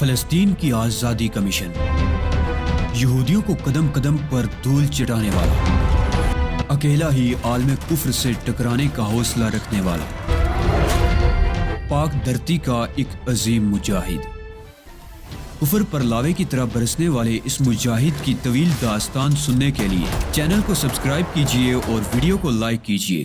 فلسطین کی آزادی کا مشن، یہودیوں کو قدم قدم پر دھول چٹانے والا، اکیلا ہی عالم کفر سے ٹکرانے کا حوصلہ رکھنے والا، پاک دھرتی کا ایک عظیم مجاہد، کفر پر لاوے کی طرح برسنے والے اس مجاہد کی طویل داستان سننے کے لیے چینل کو سبسکرائب کیجئے اور ویڈیو کو لائک کیجئے۔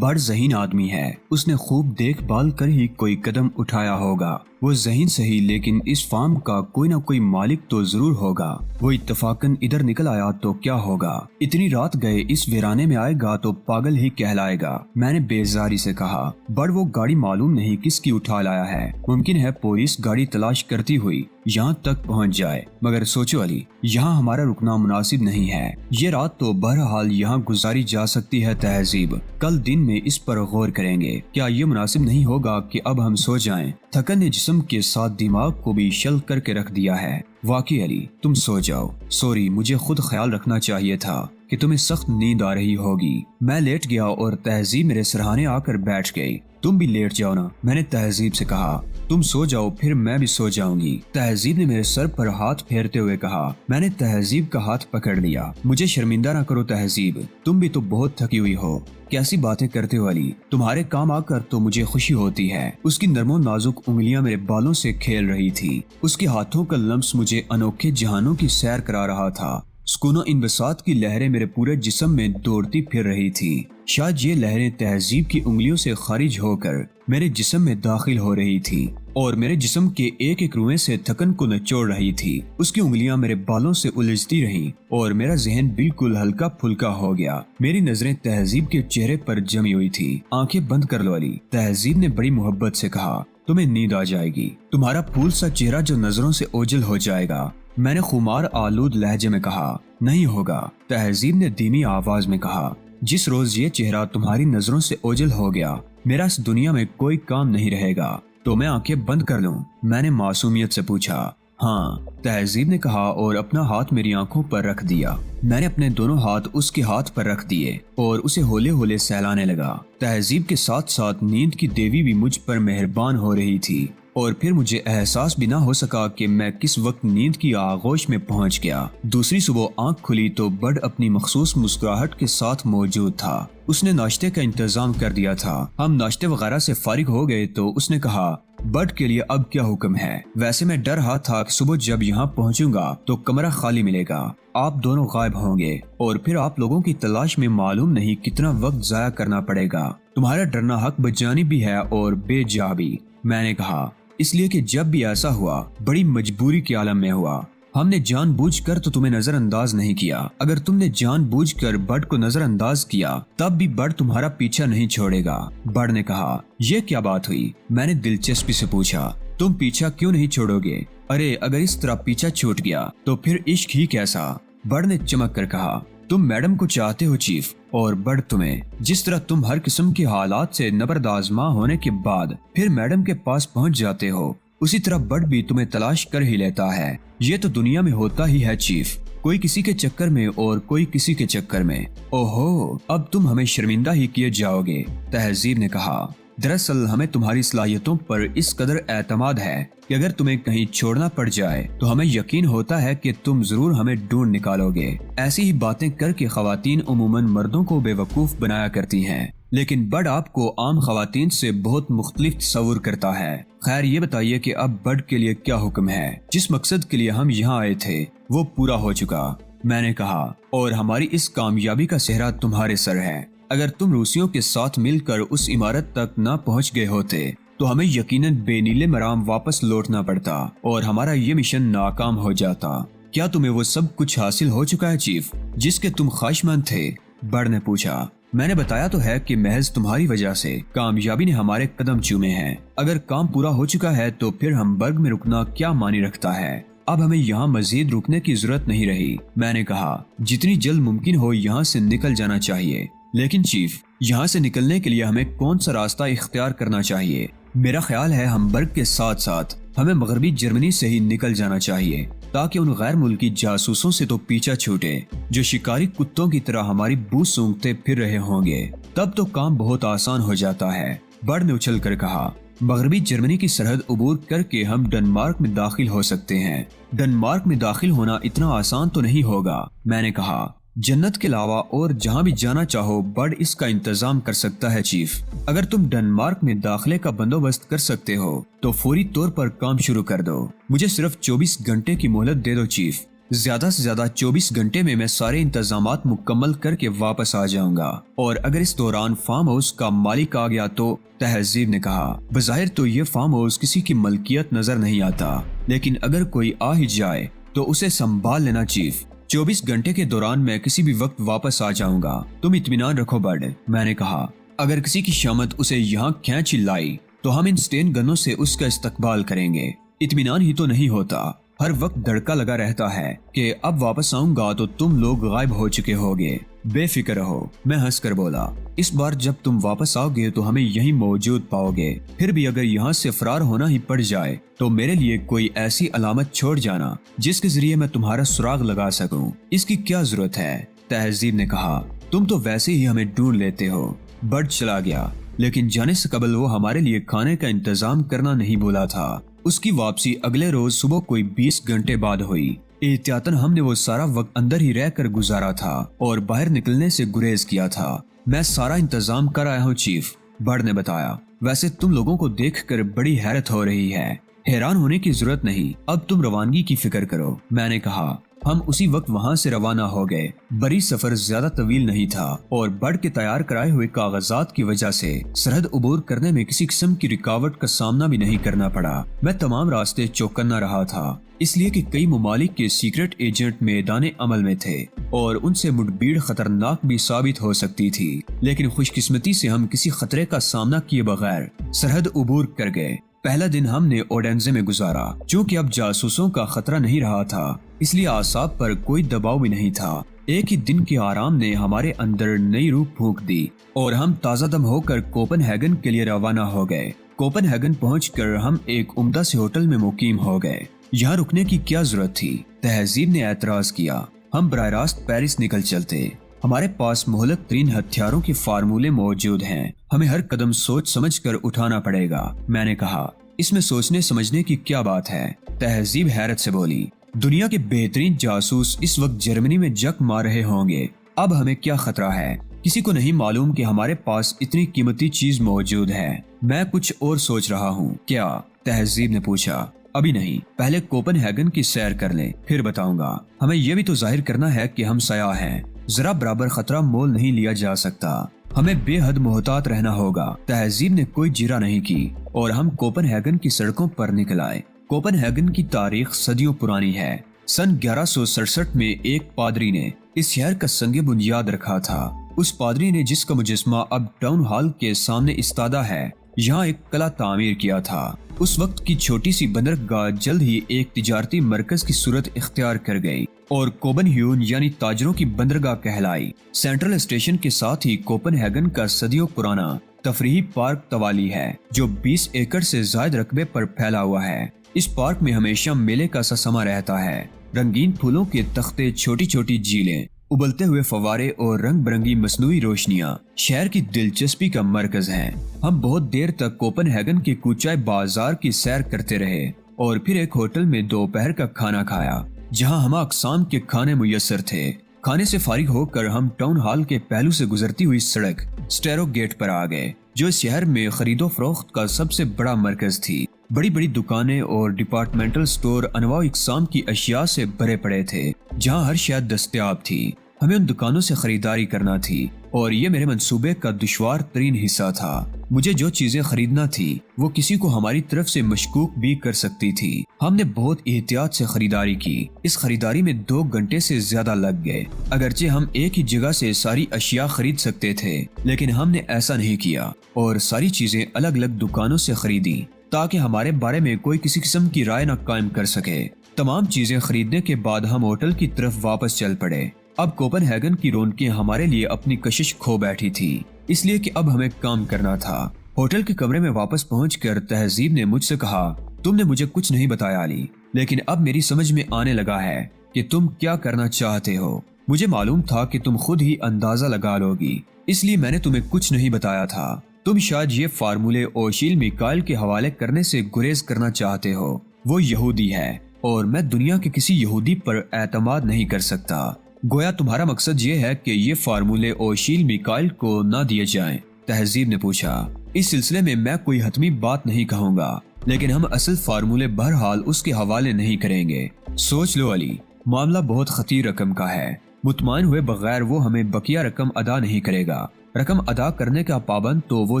بڑ ذہین آدمی ہے، اس نے خوب دیکھ بھال کر ہی کوئی قدم اٹھایا ہوگا۔ وہ ذہین صحیح، لیکن اس فارم کا کوئی نہ کوئی مالک تو ضرور ہوگا۔ وہ اتفاقاً ادھر نکل آیا تو کیا ہوگا؟ اتنی رات گئے اس ویرانے میں آئے گا تو پاگل ہی کہلائے گا۔ میں نے بیزاری سے کہا، بڑ وہ گاڑی معلوم نہیں کس کی اٹھا لایا ہے، ممکن ہے پولیس گاڑی تلاش کرتی ہوئی یہاں تک پہنچ جائے، مگر سوچو علی، یہاں ہمارا رکنا مناسب نہیں ہے۔ یہ رات تو بہرحال یہاں گزاری جا سکتی ہے تہذیب، کل دن میں اس پر غور کریں گے۔ کیا یہ مناسب نہیں ہوگا کہ اب ہم سو جائیں؟ تھکن نے جسم کے ساتھ دماغ کو بھی شل کر کے رکھ دیا ہے۔ واقعی علی، تم سو جاؤ۔ سوری، مجھے خود خیال رکھنا چاہیے تھا کہ تمہیں سخت نیند آ رہی ہوگی۔ میں لیٹ گیا اور تہذیب میرے سرہانے آ کر بیٹھ گئی۔ تم بھی لیٹ جاؤ نا، میں نے تہذیب سے کہا۔ تم سو جاؤ، پھر میں بھی سو جاؤں گی، تہذیب نے میرے سر پر ہاتھ پھیرتے ہوئے کہا۔ میں نے تہذیب کا ہاتھ پکڑ لیا۔ مجھے شرمندہ نہ کرو تہذیب، تم بھی تو بہت تھکی ہوئی ہو۔ کیسی باتیں کرتے ہو علی، تمہارے کام آ کر تو مجھے خوشی ہوتی ہے۔ اس کی نرم و نازک انگلیاں میرے بالوں سے کھیل رہی تھی، اس کے ہاتھوں کا لمس مجھے انوکھے جہانوں کی سیر کرا رہا تھا۔ سکون و انبساط کی لہریں میرے پورے جسم میں دوڑتی پھر رہی تھی۔ شاید یہ لہریں تہذیب کی انگلیوں سے خارج ہو کر میرے جسم میں داخل ہو رہی تھی اور میرے جسم کے ایک ایک روئے سے تھکن کو نچوڑ رہی تھی۔ اس کی انگلیاں میرے بالوں سے الجھتی رہیں اور میرا ذہن بالکل ہلکا پھلکا ہو گیا۔ میری نظریں تہذیب کے چہرے پر جمی ہوئی تھی۔ آنکھیں بند کر لو علی، تہذیب نے بڑی محبت سے کہا۔ تمہیں نیند آ جائے گی، تمہارا پھول سا چہرہ جو نظروں سے اوجھل ہو جائے گا، میں نے خمار آلود لہجے میں کہا۔ نہیں ہوگا، تہذیب نے دھیمی آواز میں کہا۔ جس روز یہ چہرہ تمہاری نظروں سے اوجھل ہو گیا، میرا اس دنیا میں کوئی کام نہیں رہے گا۔ تو میں آنکھیں بند کر لوں؟ میں نے معصومیت سے پوچھا۔ ہاں، تہذیب نے کہا اور اپنا ہاتھ میری آنکھوں پر رکھ دیا۔ میں نے اپنے دونوں ہاتھ اس کے ہاتھ پر رکھ دیے اور اسے ہولے ہولے سہلانے لگا۔ تہذیب کے ساتھ ساتھ نیند کی دیوی بھی مجھ پر مہربان ہو رہی تھی، اور پھر مجھے احساس بھی نہ ہو سکا کہ میں کس وقت نیند کی آغوش میں پہنچ گیا۔ دوسری صبح آنکھ کھلی تو بڑ اپنی مخصوص مسکراہٹ کے ساتھ موجود تھا۔ اس نے ناشتے کا انتظام کر دیا تھا۔ ہم ناشتے وغیرہ سے فارغ ہو گئے تو اس نے کہا، بٹ کے لیے اب کیا حکم ہے؟ ویسے میں ڈر رہا تھا کہ صبح جب یہاں پہنچوں گا تو کمرہ خالی ملے گا، آپ دونوں غائب ہوں گے اور پھر آپ لوگوں کی تلاش میں معلوم نہیں کتنا وقت ضائع کرنا پڑے گا۔ تمہارا ڈرنا حق بجانب بھی ہے اور بے جا بھی، میں نے کہا، اس لیے کہ جب بھی ایسا ہوا بڑی مجبوری کے عالم میں ہوا۔ ہم نے جان بوجھ کر تو تمہیں نظر انداز نہیں کیا۔ اگر تم نے جان بوجھ کر بڑ کو نظر انداز کیا تب بھی بڑ تمہارا پیچھا نہیں چھوڑے گا۔ بڑ نے کہا، یہ کیا بات ہوئی؟ میں نے دلچسپی سے پوچھا۔ تم پیچھا کیوں نہیں چھوڑو گے؟ ارے اگر اس طرح پیچھا چھوٹ گیا تو پھر عشق ہی کیسا؟ بڑ نے چمک کر کہا، تم میڈم کو چاہتے ہو چیف، اور بڑ تمہیں۔ جس طرح تم ہر قسم کے حالات سے نبرد آزما ہونے کے بعد پھر میڈم کے پاس پہنچ جاتے ہو، اسی طرح بڑ بھی تمہیں تلاش کر ہی لیتا ہے۔ یہ تو دنیا میں ہوتا ہی ہے چیف، کوئی کسی کے چکر میں اور کوئی کسی کے چکر میں۔ اوہو، اب تم ہمیں شرمندہ ہی کیے جاؤ گے، تہذیب نے کہا۔ دراصل ہمیں تمہاری صلاحیتوں پر اس قدر اعتماد ہے کہ اگر تمہیں کہیں چھوڑنا پڑ جائے تو ہمیں یقین ہوتا ہے کہ تم ضرور ہمیں ڈھونڈ نکالو گے۔ ایسی ہی باتیں کر کے خواتین عموماً مردوں کو بے وقوف بنایا کرتی ہیں، لیکن بڑ آپ کو عام خواتین سے بہت مختلف تصور کرتا ہے۔ خیر، یہ بتائیے کہ اب بڑ کے لیے کیا حکم ہے؟ جس مقصد کے لیے ہم یہاں آئے تھے وہ پورا ہو چکا، میں نے کہا، اور ہماری اس کامیابی کا سہرا تمہارے سر ہے۔ اگر تم روسیوں کے ساتھ مل کر اس عمارت تک نہ پہنچ گئے ہوتے تو ہمیں یقیناً بے نیلے مرام واپس لوٹنا پڑتا اور ہمارا یہ مشن ناکام ہو جاتا۔ کیا تمہیں وہ سب کچھ حاصل ہو چکا ہے چیف، جس کے تم خواہشمند تھے؟ بڑ نے پوچھا۔ میں نے بتایا تو ہے کہ محض تمہاری وجہ سے کامیابی نے ہمارے قدم چومے ہیں۔ اگر کام پورا ہو چکا ہے تو پھر ہم برگ میں رکنا کیا معنی رکھتا ہے؟ اب ہمیں یہاں مزید رکنے کی ضرورت نہیں رہی، میں نے کہا۔ جتنی جلد ممکن ہو یہاں سے نکل جانا چاہیے۔ لیکن چیف، یہاں سے نکلنے کے لیے ہمیں کون سا راستہ اختیار کرنا چاہیے؟ میرا خیال ہے ہم برگ کے ساتھ ساتھ ہمیں مغربی جرمنی سے ہی نکل جانا چاہیے، تاکہ ان غیر ملکی جاسوسوں سے تو پیچھا چھوٹے جو شکاری کتوں کی طرح ہماری بو سونگتے پھر رہے ہوں گے۔ تب تو کام بہت آسان ہو جاتا ہے۔ برڈ نے اچھل کر کہا، مغربی جرمنی کی سرحد عبور کر کے ہم ڈنمارک میں داخل ہو سکتے ہیں۔ ڈنمارک میں داخل ہونا اتنا آسان تو نہیں ہوگا، میں نے کہا۔ جنت کے علاوہ اور جہاں بھی جانا چاہو برڈ اس کا انتظام کر سکتا ہے چیف۔ اگر تم ڈنمارک میں داخلے کا بندوبست کر سکتے ہو تو فوری طور پر کام شروع کر دو۔ مجھے صرف 24 گھنٹے کی مہلت دے دو چیف۔ زیادہ سے زیادہ 24 گھنٹے میں سارے انتظامات مکمل کر کے واپس آ جاؤں گا، اور اگر اس دوران فارم ہاؤس کا مالک آ گیا تو، تہذیب نے کہا۔ بظاہر تو یہ فارم ہاؤس کسی کی ملکیت نظر نہیں آتا، لیکن اگر کوئی آ ہی جائے تو اسے سنبھال لینا چیف۔ 24 گھنٹے کے دوران میں کسی بھی وقت واپس آ جاؤں گا، تم اطمینان رکھو برڈ، میں نے کہا۔ اگر کسی کی شامت اسے یہاں کھینچ لائی تو ہم ان سٹین گنوں سے اس کا استقبال کریں گے۔ اطمینان ہی تو نہیں ہوتا، ہر وقت دھڑکا لگا رہتا ہے کہ اب واپس آؤں گا تو تم لوگ غائب ہو چکے ہوگے۔ بے فکر رہو، میں ہنس کر بولا۔ اس بار جب تم واپس آؤ گے تو ہمیں یہیں موجود پاؤ گے۔ پھر بھی اگر یہاں سے فرار ہونا ہی پڑ جائے تو میرے لیے کوئی ایسی علامت چھوڑ جانا جس کے ذریعے میں تمہارا سراغ لگا سکوں۔ اس کی کیا ضرورت ہے؟ تہذیب نے کہا۔ تم تو ویسے ہی ہمیں ڈھونڈ لیتے ہو۔ برڈ چلا گیا، لیکن جانے سے قبل وہ ہمارے لیے کھانے کا انتظام کرنا نہیں بھولا تھا۔ اس کی واپسی اگلے روز صبح کوئی 20 گھنٹے بعد ہوئی۔ احتیاطاً ہم نے وہ سارا وقت اندر ہی رہ کر گزارا تھا اور باہر نکلنے سے گریز کیا تھا۔ میں سارا انتظام کر آیا ہوں چیف، برڈ نے بتایا۔ ویسے تم لوگوں کو دیکھ کر بڑی حیرت ہو رہی ہے۔ حیران ہونے کی ضرورت نہیں، اب تم روانگی کی فکر کرو، میں نے کہا۔ ہم اسی وقت وہاں سے روانہ ہو گئے۔ بری سفر زیادہ طویل نہیں تھا اور برڈ کے تیار کرائے ہوئے کاغذات کی وجہ سے سرحد عبور کرنے میں کسی قسم کی رکاوٹ کا سامنا بھی نہیں کرنا پڑا۔ میں تمام راستے چوکنا رہا تھا، اس لیے کہ کئی ممالک کے سیکرٹ ایجنٹ میدان عمل میں تھے اور ان سے مڈبھیڑ خطرناک بھی ثابت ہو سکتی تھی، لیکن خوش قسمتی سے ہم کسی خطرے کا سامنا کیے بغیر سرحد عبور کر گئے۔ پہلا دن ہم نے اوڈینزے میں گزارا۔ چونکہ اب جاسوسوں کا خطرہ نہیں رہا تھا، اس لیے اعصاب پر کوئی دباؤ بھی نہیں تھا۔ ایک ہی دن کے آرام نے ہمارے اندر نئی روح پھونک دی اور ہم تازہ دم ہو کر کوپن ہیگن کے لیے روانہ ہو گئے۔ کوپن ہیگن پہنچ کر ہم ایک عمدہ سے ہوٹل میں مقیم ہو گئے۔ یہاں رکنے کی کیا ضرورت تھی؟ تہذیب نے اعتراض کیا۔ ہم براہ راست پیرس نکل چلتے۔ ہمارے پاس مہلک ترین ہتھیاروں کے فارمولے موجود ہیں، ہمیں ہر قدم سوچ سمجھ کر اٹھانا پڑے گا، میں نے کہا۔ اس میں سوچنے سمجھنے کی کیا بات ہے؟ تہذیب حیرت سے بولی۔ دنیا کے بہترین جاسوس اس وقت جرمنی میں جک مار رہے ہوں گے، اب ہمیں کیا خطرہ ہے؟ کسی کو نہیں معلوم کہ ہمارے پاس اتنی قیمتی چیز موجود ہے۔ میں کچھ اور سوچ رہا ہوں۔ کیا؟ تہذیب نے پوچھا۔ ابھی نہیں، پہلے کوپن ہیگن کی سیر کر لیں، پھر بتاؤں گا۔ ہمیں یہ بھی تو ظاہر کرنا ہے کہ ہم سیاح ہیں، ذرا برابر خطرہ مول نہیں لیا جا سکتا، ہمیں بے حد محتاط رہنا ہوگا۔ تہذیب نے کوئی جرا نہیں کی اور ہم کوپن ہیگن کی سڑکوں پر نکل آئے۔ کوپن ہیگن کی تاریخ صدیوں پرانی ہے۔ سن 1167 میں ایک پادری نے اس شہر کا سنگ بنیاد رکھا تھا۔ اس پادری نے، جس کا مجسمہ اب ٹاؤن ہال کے سامنے استادہ ہے، یہاں ایک قلعہ تعمیر کیا تھا۔ اس وقت کی چھوٹی سی بندرگاہ جلد ہی ایک تجارتی مرکز کی صورت اختیار کر گئی اور کوپن ہیون یعنی تاجروں کی بندرگاہ کہلائی۔ سینٹرل اسٹیشن کے ساتھ ہی کوپن ہیگن کا صدیوں پرانا تفریحی پارک توالی ہے، جو 20 ایکڑ سے زائد رقبے پر پھیلا ہوا ہے۔ اس پارک میں ہمیشہ میلے کا سا سما رہتا ہے۔ رنگین پھولوں کے تختے، چھوٹی چھوٹی جھیلیں، ابلتے ہوئے فوارے اور رنگ برنگی مصنوعی روشنیاں شہر کی دلچسپی کا مرکز ہیں۔ ہم بہت دیر تک کوپن ہیگن کے کوچائے بازار کی سیر کرتے رہے اور پھر ایک ہوٹل میں دوپہر کا کھانا کھایا، جہاں ہم اقسام کے کھانے میسر تھے۔ کھانے سے فارغ ہو کر ہم ٹاؤن ہال کے پہلو سے گزرتی ہوئی سڑک سٹیرو گیٹ پر آ گئے، جو اس شہر میں خرید و فروخت کا سب سے بڑا مرکز تھی۔ بڑی بڑی دکانیں اور ڈپارٹمنٹل سٹور انواع اقسام کی اشیاء سے بھرے پڑے تھے، جہاں ہر شے دستیاب تھی۔ ہمیں ان دکانوں سے خریداری کرنا تھی اور یہ میرے منصوبے کا دشوار ترین حصہ تھا۔ مجھے جو چیزیں خریدنا تھی وہ کسی کو ہماری طرف سے مشکوک بھی کر سکتی تھی۔ ہم نے بہت احتیاط سے خریداری کی۔ اس خریداری میں 2 گھنٹے سے زیادہ لگ گئے۔ اگرچہ ہم ایک ہی جگہ سے ساری اشیاء خرید سکتے تھے، لیکن ہم نے ایسا نہیں کیا اور ساری چیزیں الگ الگ دکانوں سے خریدی تاکہ ہمارے بارے میں کوئی کسی قسم کی رائے نہ قائم کر سکے۔ تمام چیزیں خریدنے کے بعد ہم ہوٹل کی طرف واپس چل پڑے۔ اب کوپن ہیگن کی رونقیں ہمارے لیے اپنی کشش کھو بیٹھی تھی، اس لیے کہ اب ہمیں کام کرنا تھا۔ ہوٹل کے کمرے میں واپس پہنچ کر تہذیب نے مجھ سے کہا، تم نے مجھے کچھ نہیں بتایا علی، لیکن اب میری سمجھ میں آنے لگا ہے کہ تم کیا کرنا چاہتے ہو۔ مجھے معلوم تھا کہ تم خود ہی اندازہ لگا لو گی، اس لیے میں نے تمہیں کچھ نہیں بتایا تھا۔ تم شاید یہ فارمولے اوشیل میکائل کے حوالے کرنے سے گریز کرنا چاہتے ہو۔ وہ یہودی ہے اور میں دنیا کے کسی یہودی پر اعتماد نہیں کر سکتا۔ گویا تمہارا مقصد یہ ہے کہ یہ فارمولے اوشیل میکائل کو نہ دیے جائیں؟ تہذیب نے پوچھا۔ اس سلسلے میں میں کوئی حتمی بات نہیں کہوں گا، لیکن ہم اصل فارمولے بہرحال اس کے حوالے نہیں کریں گے۔ سوچ لو علی، معاملہ بہت خطیر رقم کا ہے۔ مطمئن ہوئے بغیر وہ ہمیں بقیہ رقم ادا نہیں کرے گا۔ رقم ادا کرنے کا پابند تو وہ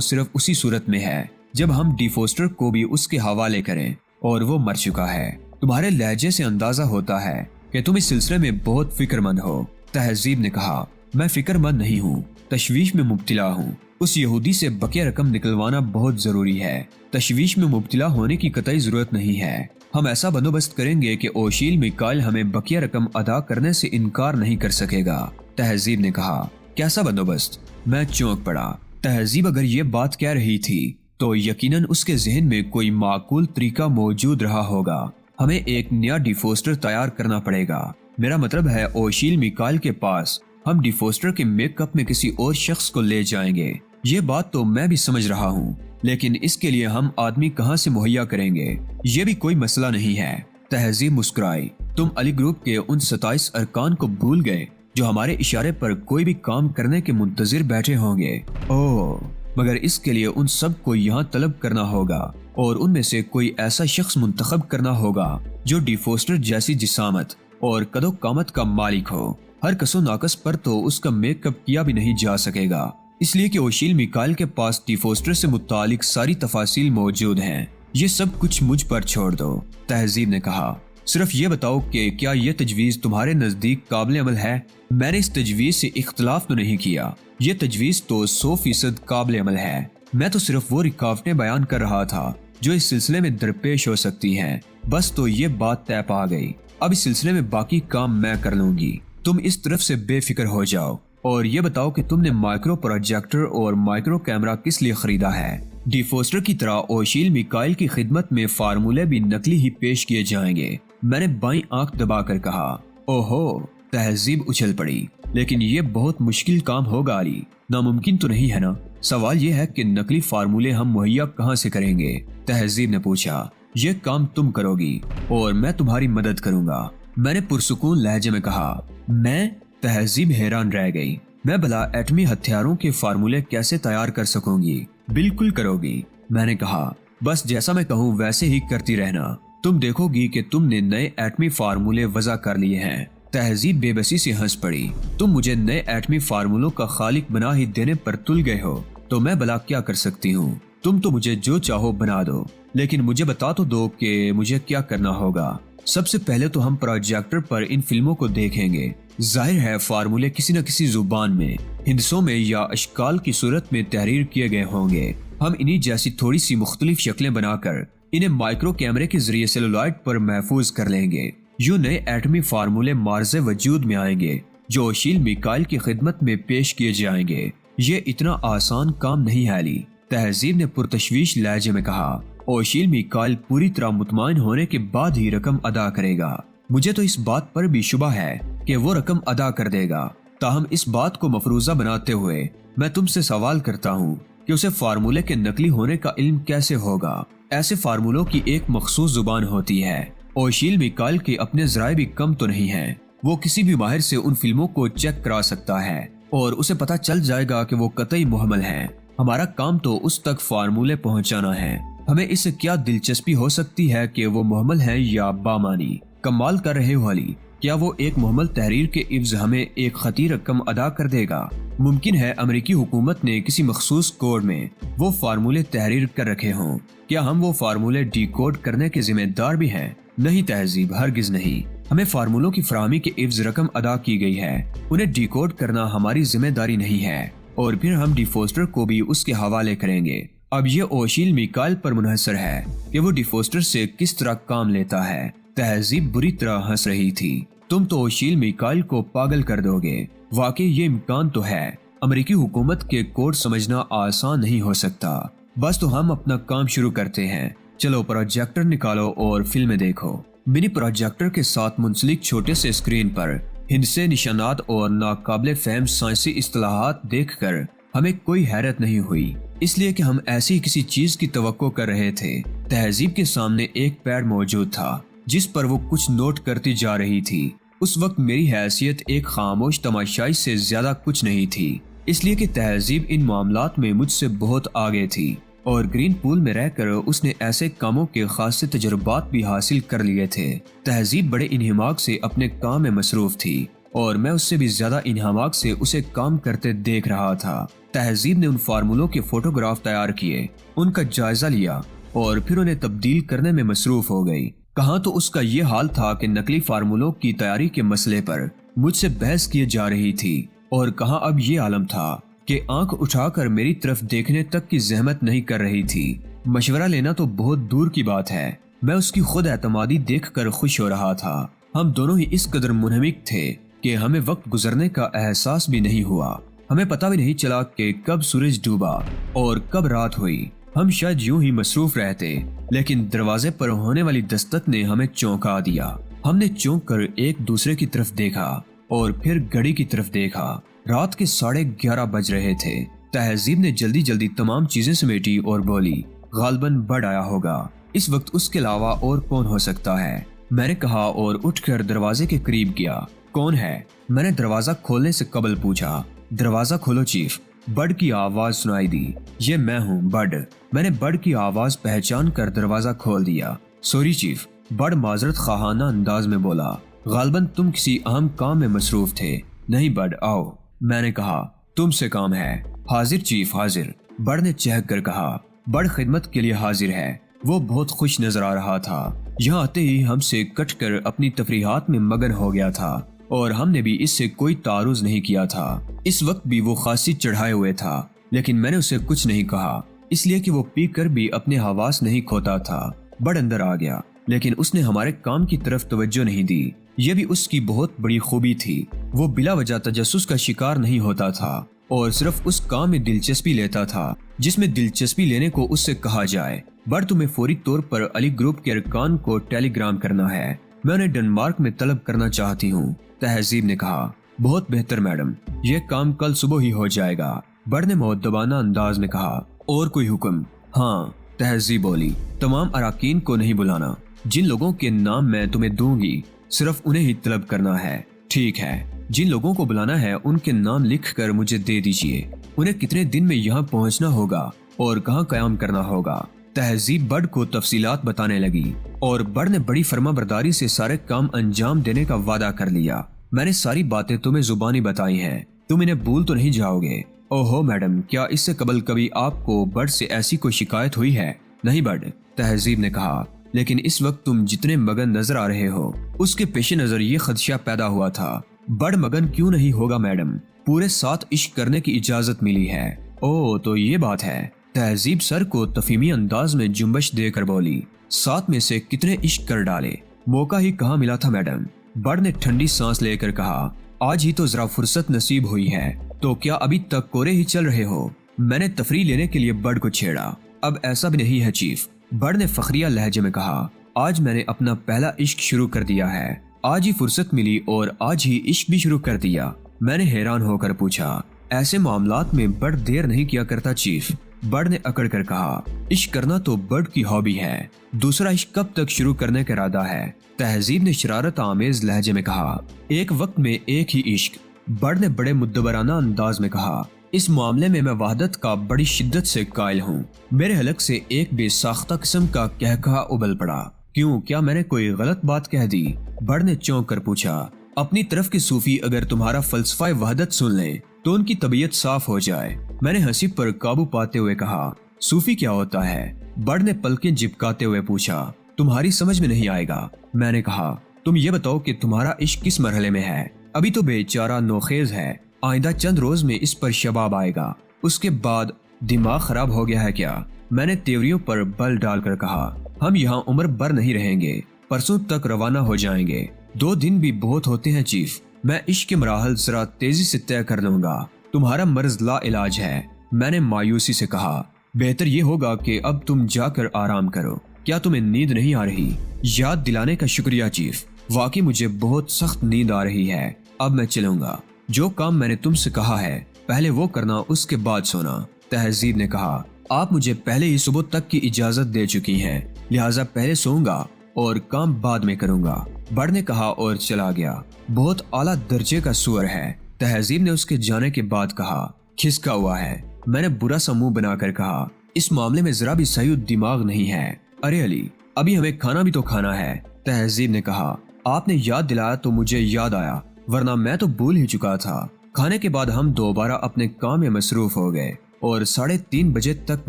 صرف اسی صورت میں ہے جب ہم ڈی فوسٹر کو بھی اس کے حوالے کریں، اور وہ مر چکا ہے۔ تمہارے لہجے سے اندازہ ہوتا ہے کہ تم اس سلسلے میں بہت فکر مند ہو۔ تہذیب نے کہا، میں فکر مند نہیں ہوں، تشویش میں مبتلا ہوں۔ اس یہودی سے بقیہ رقم نکلوانا بہت ضروری ہے۔ تشویش میں مبتلا ہونے کی قطعی ضرورت نہیں ہے۔ ہم ایسا بندوبست کریں گے کہ اوشیل میکائل ہمیں بقیہ رقم ادا کرنے سے انکار نہیں کر سکے گا۔ تہذیب نے کہا، کیسا بندوبست؟ میں چونک پڑا۔ تہذیب اگر یہ بات کہہ رہی تھی تو یقیناً اس کے ذہن میں کوئی معقول طریقہ موجود رہا ہوگا۔ ہمیں ایک نیا ڈی فوسٹر تیار کرنا پڑے گا۔ میرا مطلب ہے اوشیل میکائل کے پاس ہم ڈی فوسٹر کے میک اپ میں کسی اور شخص کو لے جائیں گے۔ یہ بات تو میں بھی سمجھ رہا ہوں، لیکن اس کے لیے ہم آدمی کہاں سے مہیا کریں گے؟ یہ بھی کوئی مسئلہ نہیں ہے۔ تہذیب مسکرائی۔ تم علی گروپ کے ان 27 ارکان کو بھول گئے جو ہمارے اشارے پر کوئی بھی کام کرنے کے منتظر بیٹھے ہوں گے۔ اوہ، مگر اس کے لیے ان سب کو یہاں طلب کرنا ہوگا اور ان میں سے کوئی ایسا شخص منتخب کرنا ہوگا جو ڈی فوسٹر جیسی جسامت اور قد و قامت کا مالک ہو۔ ہر کس و ناقص پر تو اس کا میک اپ کیا بھی نہیں جا سکے گا، اس لیے کہ اوشیل میکائل کے پاس ڈی فوسٹر سے متعلق ساری تفاصیل موجود ہیں۔ یہ سب کچھ مجھ پر چھوڑ دو، تہذیب نے کہا۔ صرف یہ بتاؤ کہ کیا یہ تجویز تمہارے نزدیک قابل عمل ہے؟ میں نے اس تجویز سے اختلاف تو نہیں کیا۔ یہ تجویز تو 100% قابل عمل ہے۔ میں تو صرف وہ رکاوٹیں بیان کر رہا تھا جو اس سلسلے میں درپیش ہو سکتی ہیں۔ بس تو یہ بات طے پا گئی۔ اب اس سلسلے میں باقی کام میں کر لوں گی۔ تم اس طرف سے بے فکر ہو جاؤ اور یہ بتاؤ کہ تم نے مائکرو پروجیکٹر اور مائکرو کیمرہ کس لیے خریدا ہے؟ ڈی فوسٹر کی طرح اوشیل میکائل کی خدمت میں فارمولے بھی نقلی ہی پیش کیے جائیں گے، میں نے بائیں آنکھ دبا کر کہا۔ اوہو، تہذیب اچھل پڑی۔ لیکن یہ بہت مشکل کام ہوگا علی، ناممکن تو نہیں ہے نا؟ سوال یہ ہے کہ نقلی فارمولے ہم مہیا کہاں سے کریں گے؟ تہذیب نے پوچھا۔ یہ کام تم کرو گی اور میں تمہاری مدد کروں گا، میں نے پرسکون لہجے میں کہا۔ میں؟ تہذیب حیران رہ گئی۔ میں بھلا ایٹمی ہتھیاروں کے فارمولے کیسے تیار کر سکوں گی؟ بالکل کرو گی، میں نے کہا۔ بس جیسا میں کہوں ویسے ہی کرتی رہنا، تم دیکھو گی کہ تم نے نئے ایٹمی فارمولے وضع کر لیے ہیں۔ تہذیب بے بسی سے ہنس پڑی۔ تم مجھے نئے ایٹمی فارمولوں کا خالق بنا ہی دینے پر تل گئے ہو تو میں بھلا کیا کر سکتی ہوں؟ تم تو مجھے جو چاہو بنا دو، لیکن مجھے بتا تو دو کہ مجھے کیا کرنا ہوگا۔ سب سے پہلے تو ہم پروجیکٹر پر ان فلموں کو دیکھیں گے۔ ظاہر ہے فارمولے کسی نہ کسی زبان میں، ہندسوں میں یا اشکال کی صورت میں تحریر کیے گئے ہوں گے۔ ہم انہی جیسی تھوڑی سی مختلف شکلیں بنا کر انہیں مائکرو کیمرے کے ذریعے سیلولائٹ پر محفوظ کر لیں گے۔ یوں نئے ایٹمی فارمولے مارز وجود میں آئیں گے جو اوشیل میکائل کی خدمت میں پیش کیے جائیں گے۔ یہ اتنا آسان کام نہیں ہے علی، تہذیب نے پرتشویش لہجے میں کہا۔ اوشیل میکائل پوری طرح مطمئن ہونے کے بعد ہی رقم ادا کرے گا۔ مجھے تو اس بات پر بھی شبہ ہے کہ وہ رقم ادا کر دے گا۔ تاہم اس بات کو مفروضہ بناتے ہوئے میں تم سے سوال کرتا ہوں کہ اسے فارمولے کے نقلی ہونے کا علم کیسے ہوگا؟ ایسے فارمولوں کی ایک مخصوص زبان ہوتی ہے۔ اوشیل میکائل کے اپنے ذرائع بھی کم تو نہیں ہیں۔ وہ کسی بھی ماہر سے ان فلموں کو چیک کرا سکتا ہے اور اسے پتہ چل جائے گا کہ وہ قطعی محمل ہیں۔ ہمارا کام تو اس تک فارمولے پہنچانا ہے۔ ہمیں اس سے کیا دلچسپی ہو سکتی ہے کہ وہ محمل ہیں یا بامانی؟ کمال کر رہے ہو علی، کیا وہ ایک محمل تحریر کے عوض ہمیں ایک خطی رقم ادا کر دے گا؟ ممکن ہے امریکی حکومت نے کسی مخصوص کوڈ میں وہ فارمولے تحریر کر رکھے ہوں۔ کیا ہم وہ فارمولے ڈی کوڈ کرنے کے ذمہ دار بھی ہیں؟ نہیں تہذیب، ہرگز نہیں۔ ہمیں فارمولوں کی فراہمی کے عوض رقم ادا کی گئی ہے، انہیں ڈی کوڈ کرنا ہماری ذمہ داری نہیں ہے، اور پھر ہم ڈی فوسٹر کو بھی اس کے حوالے کریں گے۔ اب یہ اوشیل میکائل پر منحصر ہے کہ وہ ڈی فوسٹر سے کس طرح کام لیتا ہے۔ تہذیب بری طرح ہنس رہی تھی۔ تم تو اوشیل میکائل کو پاگل کر دو گے۔ واقعی یہ امکان تو ہے۔ امریکی حکومت کے کوڈ سمجھنا آسان نہیں ہو سکتا۔ بس تو ہم اپنا کام شروع کرتے ہیں۔ چلو پروجیکٹر نکالو اور فلمیں دیکھو۔ منی پروجیکٹر کے ساتھ منسلک چھوٹے سے اسکرین پر ہندسے، نشانات اور ناقابل فہم سائنسی اصطلاحات دیکھ کر ہمیں کوئی حیرت نہیں ہوئی اس لیے کہ ہم ایسی کسی چیز کی توقع کر رہے تھے۔ تہذیب کے سامنے ایک پیڈ موجود تھا جس پر وہ کچھ نوٹ کرتی جا رہی تھی۔ اس وقت میری حیثیت ایک خاموش تماشائی سے زیادہ کچھ نہیں تھی، اس لیے کہ تہذیب ان معاملات میں مجھ سے بہت آگے تھی اور گرین پول میں رہ کر اس نے ایسے کاموں کے خاصے تجربات بھی حاصل کر لیے تھے۔ تہذیب بڑے انہماک سے اپنے کام میں مصروف تھی اور میں اس سے بھی زیادہ انہماک سے اسے کام کرتے دیکھ رہا تھا۔ تہذیب نے ان فارمولوں کے فوٹوگراف تیار کیے، ان کا جائزہ لیا اور پھر انہیں تبدیل کرنے میں مصروف ہو گئی۔ کہاں تو اس کا یہ حال تھا کہ نقلی فارمولوں کی تیاری کے مسئلے پر مجھ سے بحث کیے جا رہی تھی، اور کہاں اب یہ عالم تھا کہ آنکھ اٹھا کر میری طرف دیکھنے تک کی زحمت نہیں کر رہی تھی۔ مشورہ لینا تو بہت دور کی بات ہے، میں اس کی خود اعتمادی دیکھ کر خوش ہو رہا تھا۔ ہم دونوں ہی اس قدر منہمک تھے کہ ہمیں وقت گزرنے کا احساس بھی نہیں ہوا۔ ہمیں پتہ بھی نہیں چلا کہ کب سورج ڈوبا اور کب رات ہوئی۔ ہم شاید یوں ہی مصروف رہتے، لیکن دروازے پر ہونے والی دستک نے ہمیں چونکا دیا۔ ہم نے چونک کر ایک دوسرے کی طرف دیکھا اور پھر گھڑی کی طرف دیکھا۔ رات کے 11:30 بج رہے تھے۔ تہذیب نے جلدی جلدی تمام چیزیں سمیٹی اور بولی، غالباً بڑھ آیا ہوگا، اس وقت اس کے علاوہ اور کون ہو سکتا ہے؟ میں نے کہا اور اٹھ کر دروازے کے قریب گیا۔ کون ہے؟ میں نے دروازہ کھولنے سے قبل پوچھا۔ دروازہ کھولو چیف، بڈ کی آواز سنائی دی۔ یہ میں ہوں، بڈ۔ میں نے بڈ کی آواز پہچان کر دروازہ کھول دیا۔ سوری چیف، بڈ معذرت خواہانہ انداز میں بولا، غالباً تم کسی اہم کام میں مصروف تھے۔ نہیں بڈ، آؤ، میں نے کہا، تم سے کام ہے۔ حاضر چیف، حاضر، بڈ نے چہک کر کہا۔ بڈ خدمت کے لیے حاضر ہے۔ وہ بہت خوش نظر آ رہا تھا۔ یہاں آتے ہی ہم سے کٹ کر اپنی تفریحات میں مگن ہو گیا تھا اور ہم نے بھی اس سے کوئی تعارض نہیں کیا تھا۔ اس وقت بھی وہ خاصی چڑھائے ہوئے تھا، لیکن میں نے اسے کچھ نہیں کہا، اس لیے کہ وہ پی کر بھی اپنے حواس نہیں کھوتا تھا۔ بڈ اندر آ گیا، لیکن اس نے ہمارے کام کی طرف توجہ نہیں دی۔ یہ بھی اس کی بہت بڑی خوبی تھی۔ وہ بلا وجہ تجسس کا شکار نہیں ہوتا تھا اور صرف اس کام میں دلچسپی لیتا تھا جس میں دلچسپی لینے کو اس سے کہا جائے۔ بڈ، تمہیں فوری طور پر علی گروپ کے ارکان کو ٹیلی گرام کرنا ہے۔ میں انہیں ڈنمارک میں طلب کرنا چاہتی ہوں، تہذیب نے کہا۔ بہت بہتر میڈم، یہ کام کل صبح ہی ہو جائے گا، بڈ نے مؤدبانہ انداز میں کہا۔ اور کوئی حکم؟ ہاں، تہذیب بولی، تمام اراکین کو نہیں بلانا۔ جن لوگوں کے نام میں تمہیں دوں گی صرف انہیں ہی طلب کرنا ہے۔ ٹھیک ہے، جن لوگوں کو بلانا ہے ان کے نام لکھ کر مجھے دے دیجئے۔ انہیں کتنے دن میں یہاں پہنچنا ہوگا اور کہاں قیام کرنا ہوگا؟ تہذیب بڈ کو تفصیلات بتانے لگی اور بڈ نے بڑی فرما برداری سے سارے کام انجام دینے کا وعدہ کر لیا۔ میں نے ساری باتیں تمہیں زبانی بتائی ہیں، تم انہیں بھول تو نہیں جاؤ گے؟ اوہو میڈم، کیا اس سے قبل کبھی آپ کو بڈ سے ایسی کوئی شکایت ہوئی ہے؟ نہیں بڈ، تہذیب نے کہا، لیکن اس وقت تم جتنے مگن نظر آ رہے ہو اس کے پیش نظر یہ خدشہ پیدا ہوا تھا۔ بڈ مگن کیوں نہیں ہوگا میڈم؟ پورے 7 عشق کرنے کی اجازت ملی ہے۔ اوہ، تو یہ بات ہے۔ تہذیب سر کو تفہیمی انداز میں جنبش دے کر بولی، 7 میں سے کتنے عشق کر ڈالے؟ موقع ہی کہاں ملا تھا میڈم؟ بڈ نے ٹھنڈی سانس لے کر کہا، آج ہی تو ذرا فرصت نصیب ہوئی ہے، تو کیا ابھی تک کورے ہی چل رہے ہو؟ میں نے تفریح لینے کے لیے بڈ کو چھیڑا۔ اب ایسا بھی نہیں ہے چیف، بڈ نے فخریہ لہجے میں کہا، آج میں نے اپنا پہلا عشق شروع کر دیا ہے۔ آج ہی فرصت ملی اور آج ہی عشق بھی شروع کر دیا۔ میں نے حیران ہو کر پوچھا، ایسے معاملات میں بڈ دیر نہیں کیا کرتا چیف؟ بڈ نے اکڑ کر کہا، عشق کرنا تو بڈ کی ہابی ہے، دوسرا عشق کب تک شروع کرنے کا ارادہ ہے؟ تہذیب نے شرارت آمیز لہجے میں کہا، ایک وقت میں ایک ہی عشق۔ بڈ نے بڑے مدبرانہ انداز میں کہا، اس معاملے میں وحدت کا بڑی شدت سے قائل ہوں۔ میرے حلق سے ایک بے ساختہ قسم کا کہکہا ابل پڑا۔ کیوں، کیا میں نے کوئی غلط بات کہہ دی؟ بڈ نے چونک کر پوچھا۔ اپنی طرف کے صوفی اگر تمہارا فلسفہ وحدت سن لیں تو ان کی طبیعت صاف ہو جائے۔ میں نے ہنسی پر قابو پاتے ہوئے کہا، صوفی کیا ہوتا ہے؟ بڈ نے پلکیں جھپکاتے ہوئے پوچھا۔ تمہاری سمجھ میں نہیں آئے گا۔ میں نے کہا، تم یہ بتاؤ کہ تمہارا عشق کس مرحلے میں ہے؟ ابھی تو بیچارہ نوخیز ہے، آئندہ چند روز میں اس پر شباب آئے گا، اس کے بعد دماغ خراب ہو گیا ہے کیا؟ میں نے تیوریوں پر بل ڈال کر کہا، ہم یہاں عمر بھر نہیں رہیں گے، پرسوں تک روانہ ہو جائیں گے۔ 2 دن بھی بہت ہوتے ہیں چیف، میں عشق کے مراحل ذرا تیزی سے طے کر لوں گا۔ تمہارا مرض لا علاج ہے، میں نے مایوسی سے کہا۔ بہتر یہ ہوگا کہ اب تم جا کر آرام کرو۔ کیا تمہیں نیند نہیں آ رہی؟ یاد دلانے کا شکریہ چیف، واقعی مجھے بہت سخت نیند آ رہی ہے۔ اب میں چلوں گا، جو کام میں نے تم سے کہا ہے پہلے وہ کرنا، اس کے بعد سونا، تہذیب نے کہا۔ آپ مجھے پہلے ہی صبح تک کی اجازت دے چکی ہیں، لہٰذا پہلے سوؤں گا اور کام بعد میں کروں گا، بڑ نے کہا اور چلا گیا۔ بہت اعلیٰ درجے کا سور ہے، تہذیب نے اس کے جانے کے بعد کہا۔ کھسکا ہوا ہے، میں نے برا سا منہ بنا کر کہا۔ اس معاملے میں ذرا بھی صحیح دماغ نہیں ہے۔ ارے علی، ابھی ہمیں کھانا بھی تو کھانا ہے، تہذیب نے کہا۔ آپ نے یاد دلایا تو مجھے یاد آیا، ورنہ میں تو بھول ہی چکا تھا۔ کھانے کے بعد ہم دوبارہ اپنے کام میں مصروف ہو گئے اور 3:30 بجے تک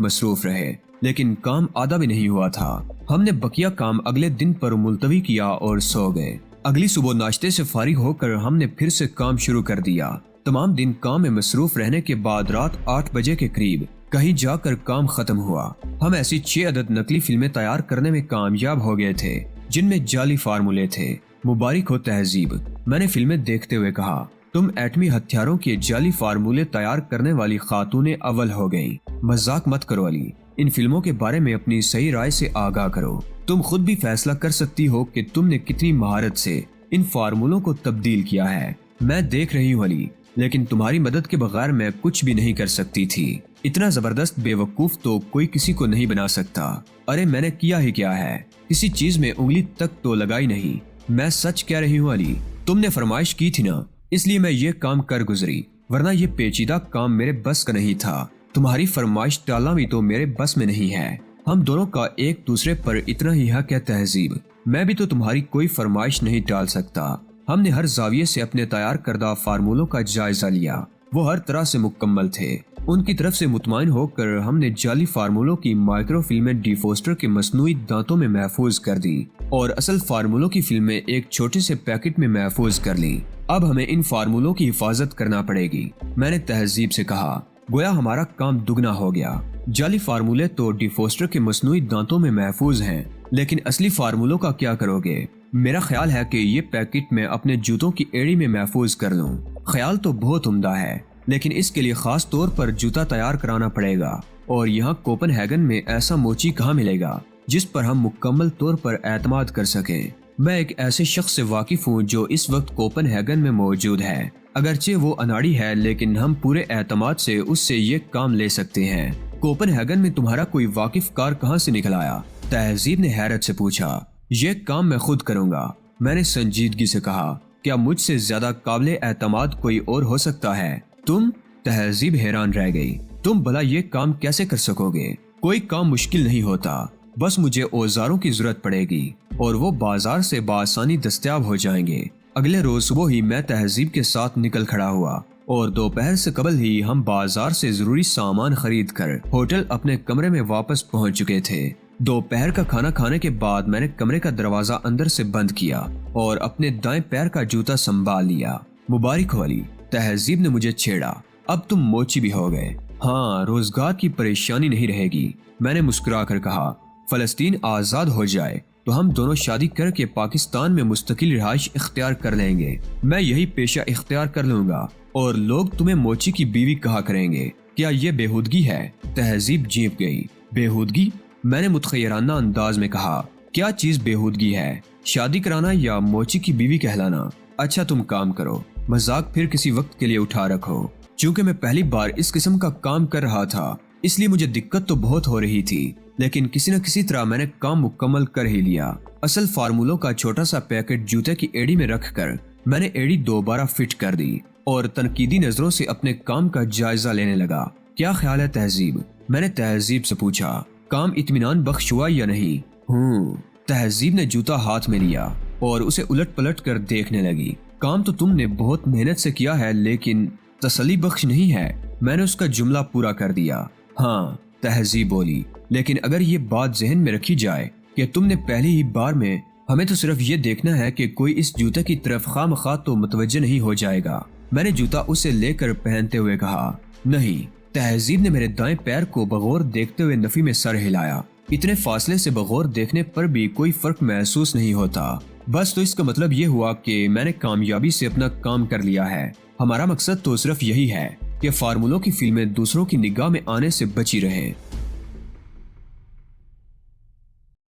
مصروف رہے، لیکن کام آدھا بھی نہیں ہوا تھا۔ ہم نے بقیہ کام اگلے دن پر ملتوی کیا اور سو گئے۔ اگلی صبح ناشتے سے فارغ ہو کر ہم نے پھر سے کام شروع کر دیا۔ تمام دن کام میں مصروف رہنے کے بعد رات 8 بجے کے قریب کہیں جا کر کام ختم ہوا۔ ہم ایسی 6 عدد نقلی فلمیں تیار کرنے میں کامیاب ہو گئے تھے جن میں جعلی فارمولے تھے۔ مبارک ہو تہذیب، میں نے فلمیں دیکھتے ہوئے کہا۔ تم ایٹمی ہتھیاروں کے جعلی فارمولے تیار کرنے والی خاتون اول ہو گئی۔ مذاق مت کرو علی، ان فلموں کے بارے میں اپنی صحیح رائے سے آگاہ کرو۔ تم خود بھی فیصلہ کر سکتی ہو کہ تم نے کتنی مہارت سے ان فارمولوں کو تبدیل کیا ہے۔ میں دیکھ رہی ہوں علی، لیکن تمہاری مدد کے بغیر میں کچھ بھی نہیں کر سکتی تھی۔ اتنا زبردست بے وقوف تو کوئی کسی کو نہیں بنا سکتا۔ ارے میں نے کیا ہی کیا ہے، کسی چیز میں انگلی تک تو لگائی نہیں۔ میں سچ کہہ رہی ہوں علی، تم نے فرمائش کی تھی نا، اس لیے میں یہ کام کر گزری، ورنہ یہ پیچیدہ کام میرے بس کا نہیں تھا۔ تمہاری فرمائش ٹالنا بھی تو میرے بس میں نہیں ہے۔ ہم دونوں کا ایک دوسرے پر اتنا ہی حق ہے تہذیب، میں بھی تو تمہاری کوئی فرمائش نہیں ٹال سکتا۔ ہم نے ہر زاویے سے اپنے تیار کردہ فارمولوں کا جائزہ لیا، وہ ہر طرح سے مکمل تھے۔ ان کی طرف سے مطمئن ہو کر ہم نے جعلی فارمولوں کی مائکرو فلمیں ڈی فوسٹر کے مصنوعی دانتوں میں محفوظ کر دی اور اصل فارمولوں کی فلمیں ایک چھوٹے سے پیکٹ میں محفوظ کر لی۔ اب ہمیں ان فارمولوں کی حفاظت کرنا پڑے گی، میں نے تہذیب سے کہا۔ گویا ہمارا کام دگنا ہو گیا۔ جعلی فارمولے تو ڈی فوسٹر کے مصنوعی دانتوں میں محفوظ ہیں، لیکن اصلی فارمولوں کا کیا کرو گے؟ میرا خیال ہے کہ یہ پیکٹ میں اپنے جوتوں کی ایڑی میں محفوظ کر لوں۔ خیال تو بہت عمدہ ہے، لیکن اس کے لیے خاص طور پر جوتا تیار کرانا پڑے گا، اور یہاں کوپن ہیگن میں ایسا موچی کہاں ملے گا جس پر ہم مکمل طور پر اعتماد کر سکیں۔ میں ایک ایسے شخص سے واقف ہوں جو اس وقت کوپن ہیگن میں موجود ہے، اگرچہ وہ اناڑی ہے، لیکن ہم پورے اعتماد سے اس سے یہ کام لے سکتے ہیں۔ کوپن ہیگن میں تمہارا کوئی واقف کار کہاں سے نکل آیا؟ تہذیب نے حیرت سے پوچھا۔ یہ کام میں خود کروں گا، میں نے سنجیدگی سے کہا۔ کیا مجھ سے زیادہ قابل اعتماد کوئی اور ہو سکتا ہے؟ تم؟ تہذیب حیران رہ گئی۔ تم بھلا یہ کام کیسے کر سکو گے؟ کوئی کام مشکل نہیں ہوتا، بس مجھے اوزاروں کی ضرورت پڑے گی اور وہ بازار سے بآسانی دستیاب ہو جائیں گے۔ اگلے روز صبح ہی میں تہذیب کے ساتھ نکل کھڑا ہوا اور دوپہر سے قبل ہی ہم بازار سے ضروری سامان خرید کر ہوٹل اپنے کمرے میں واپس پہنچ چکے تھے۔ دوپہر کا کھانا کھانے کے بعد میں نے کمرے کا دروازہ اندر سے بند کیا اور اپنے دائیں پیر کا جوتا سنبھال لیا۔ مبارک ہو علی، تہذیب نے مجھے چھیڑا، اب تم موچی بھی ہو گئے۔ ہاں، روزگار کی پریشانی نہیں رہے گی، میں نے مسکرا کر کہا۔ فلسطین آزاد ہو جائے تو ہم دونوں شادی کر کے پاکستان میں مستقل رہائش اختیار کر لیں گے۔ میں یہی پیشہ اختیار کر لوں گا اور لوگ تمہیں موچی کی بیوی کہا کریں گے۔ کیا یہ بےہودگی ہے؟ تہذیب جھیپ گئی۔ بےہودگی؟ میں نے متخیرانہ انداز میں کہا۔ کیا چیز بےہودگی ہے؟ شادی کرانا یا موچی کی بیوی کہلانا؟ اچھا تم کام کرو، مذاق پھر کسی وقت کے لیے اٹھا رکھو۔ چونکہ میں پہلی بار اس قسم کا کام کر رہا تھا، اس لیے مجھے دقت تو بہت ہو رہی تھی، لیکن کسی نہ کسی طرح میں نے کام مکمل کر ہی لیا۔ اصل فارمولوں کا چھوٹا سا پیکٹ جوتے کی ایڑی میں رکھ کر میں نے ایڑی دوبارہ فٹ کر دی اور تنقیدی نظروں سے اپنے کام کا جائزہ لینے لگا۔ کیا خیال ہے تہذیب؟ میں نے تہذیب سے پوچھا۔ کام اطمینان بخش ہوا یا نہیں؟ تہذیب نے جوتا ہاتھ میں لیا اور اسے الٹ پلٹ کر دیکھنے لگی۔ کام تو تم نے بہت محنت سے کیا ہے، لیکن تسلی بخش نہیں ہے۔ میں نے اس کا جملہ پورا کر دیا۔ ہاں، تہذیب بولی، لیکن اگر یہ بات ذہن میں رکھی جائے کہ تم نے پہلی ہی بار میں، ہمیں تو صرف یہ دیکھنا ہے کہ کوئی اس جوتے کی طرف خواہ مخواہ تو متوجہ نہیں ہو جائے گا۔ میں نے جوتا اسے لے کر پہنتے ہوئے کہا۔ نہیں، تہذیب نے میرے دائیں پیر کو بغور دیکھتے ہوئے نفی میں سر ہلایا۔ اتنے فاصلے سے بغور دیکھنے پر بھی کوئی فرق محسوس نہیں ہوتا۔ بس تو اس کا مطلب یہ ہوا کہ میں نے کامیابی سے اپنا کام کر لیا ہے۔ ہمارا مقصد تو صرف یہی ہے کہ فارمولوں کی فلمیں دوسروں کی نگاہ میں آنے سے بچی رہیں۔